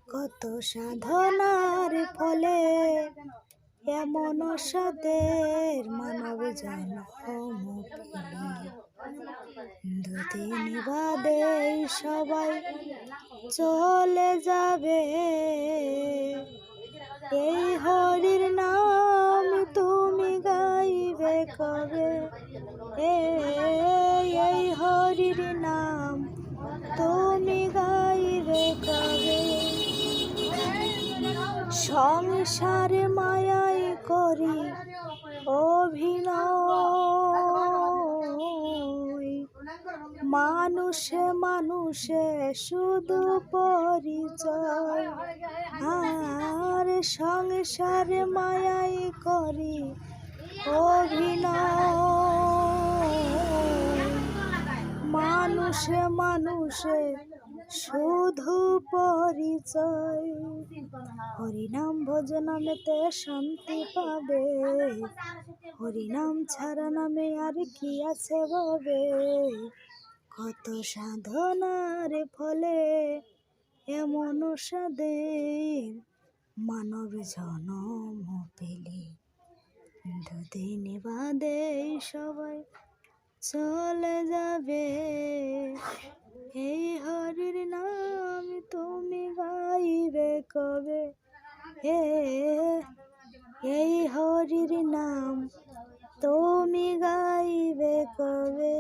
কত সাধনার ফলে এমন সাদের মানব জন্ম পেলি। দুদিন বাদে সবাই চলে যাবে, এই হরির নাম তুমি গাইবে কবে? এই হরির নাম তুমি গাইবে কবে? সংসারে মায়াই করি অভিনয়, মানুষে মানুষে শুধু পরিচয়। আর সংসারে মায়াই করি অভিনয়, মানুষে মানুষে শুধু পরিচয়। হরিনাম ভজনামেতে শান্তি পাবে, হরিনাম ছাড়া নামে আর কি আছে ভবে? কত সাধনার ফলে এমন সাদের মানব জন্ম পেলি। দুদিন বাদে সবাই চলে যাবে, এই হরির নাম তুমি গাইবে কবে? এই হরির নাম তুমি গাইবে কবে?